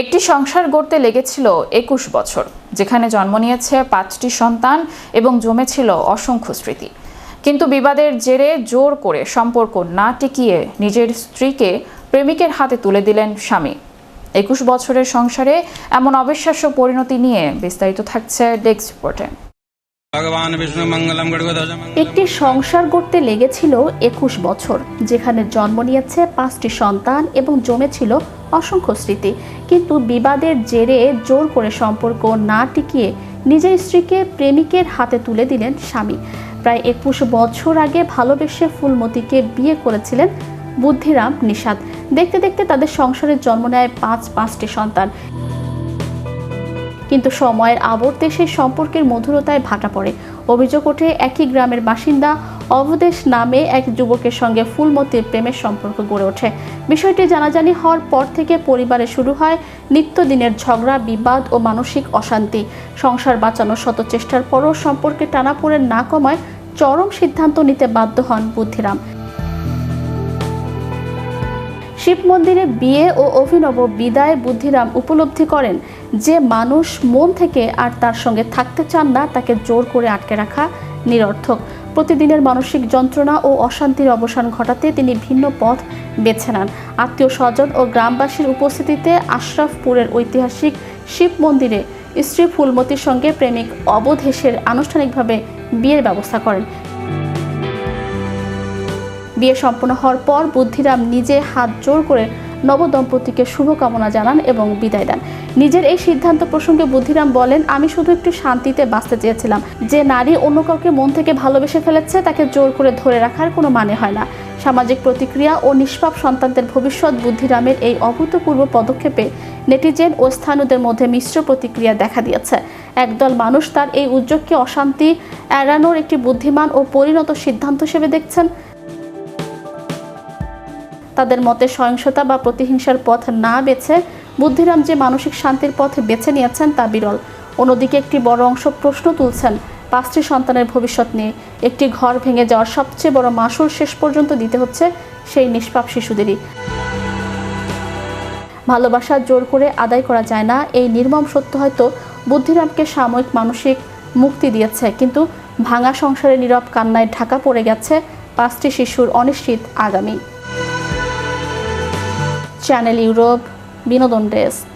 একটি সংসার গড়তে লেগেছিল ২১ বছর, যেখানে জন্ম নিয়েছে ৫টি সন্তান এবং জমেছিল অসংখ্য স্মৃতি। কিন্তু বিবাদের জেরে জোর করে সম্পর্ক না টিকিয়ে নিজের স্ত্রীকে প্রেমিকের হাতে তুলে দিলেন স্বামী। ২১ বছরের সংসারে এমন অবিশ্বাস্য পরিণতি নিয়ে বিস্তারিত থাকছে ডেস্ক রিপোর্টে। একটি সংসার গড়তে লেগেছিল ২১ বছর, যেখানে জন্ম নিয়েছে ৫টি সন্তান এবং জমেছিল অসংখ্য স্মৃতি। কিন্তু বিবাদের জেরে জোর করে সম্পর্ক না টিকিয়ে নিজের স্ত্রীকে প্রেমিকের হাতে তুলে দিলেন স্বামী। প্রায় ২১ বছর আগে ভালোবেসে ফুলমতিকে বিয়ে করেছিলেন বুদ্ধিরাম নিষাদ। দেখতে দেখতে তাদের সংসারের জন্ম নেয় পাঁচটি সন্তান। কিন্তু সময়ের আবর্তে সেই সম্পর্কের মধুরতায় ভাটা পড়ে। অভিযোগ ওঠে একই গ্রামের বাসিন্দা অবদেশ নামে এক যুবকের সঙ্গে ফুলমতির প্রেমের সম্পর্ক গড়ে ওঠে। বিষয়টি জানাজানি হওয়ার পর থেকে পরিবারে শুরু হয় নিত্যদিনের ঝগড়া, বিবাদ ও মানসিক অশান্তি। সংসার বাঁচানোর শত চেষ্টার পরও সম্পর্কে টানাপোড়েন না কমায় চরম সিদ্ধান্ত নিতে বাধ্য হন বুদ্ধিরাম। শিব মন্দিরে বিয়ে ও অভিনব বিদায় বুদ্ধিরাম উপলব্ধি করেন যে মানুষ মন থেকে আর তার সঙ্গে থাকতে চান না, তাকে জোর করে আটকে রাখা নিরর্থক। প্রতিদিনের মানসিক যন্ত্রণা ও অশান্তির অবসান ঘটাতে তিনি ভিন্ন পথ বেছে নেন। আত্মীয় স্বজন ও গ্রামবাসীর উপস্থিতিতে আশরাফপুরের ঐতিহাসিক শিব মন্দিরে স্ত্রী ফুলমতির সঙ্গে প্রেমিক অবধেশের আনুষ্ঠানিকভাবে বিয়ের ব্যবস্থা করেন। বিয়ে সম্পন্ন হওয়ার পর বুদ্ধিরাম নিজে হাত জোর করে নবদম্পতিকে শুভকামনা জানান এবং বিদায় দেন। নিজের এই সিদ্ধান্ত প্রসঙ্গে বুদ্ধিরাম বলেন, আমি শুধু একটু শান্তিতে বাঁচতে চেয়েছিলাম। যে নারী অন্য কাউকে মন থেকে ভালোবেসে ফেলেছে তাকে জোর করে ধরে রাখার কোনো মানে হয় না। সামাজিক প্রতিক্রিয়া ও নিষ্পাপ সন্তানদের ভবিষ্যৎ। বুদ্ধিরামের এই অভূতপূর্ব পদক্ষেপে নেটিজেন ও স্থানীয়দের মধ্যে মিশ্র প্রতিক্রিয়া দেখা দিয়েছে। একদল মানুষ তার এই উদ্যোগকে অশান্তি এড়ানোর একটি বুদ্ধিমান ও পরিণত সিদ্ধান্ত হিসেবে দেখছেন। তাদের মতে সহিংসতা বা প্রতিহিংসার পথ না বেছে বুদ্ধিরাম যে মানসিক শান্তির পথ বেছে নিয়েছেন তা বিরল। অন্যদিকে একটি বড় অংশ প্রশ্ন তুলছেন ৫টি সন্তানের ভবিষ্যৎ নিয়ে। একটি ঘর ভেঙে যাওয়ার সবচেয়ে বড় মাসুল শেষ পর্যন্ত দিতে হচ্ছে সেই নিষ্পাপ শিশুদেরই। ভালোবাসা জোর করে আদায় করা যায় না, এই নির্মম সত্য হয়তো বুদ্ধিরামকে সাময়িক মানসিক মুক্তি দিয়েছে, কিন্তু ভাঙা সংসারে নীরব কান্নায় ঢাকা পড়ে গেছে ৫টি শিশুর অনিশ্চিত আগামী। চ্যানেল ইউরোপ, বিনোদন ডেস্ক।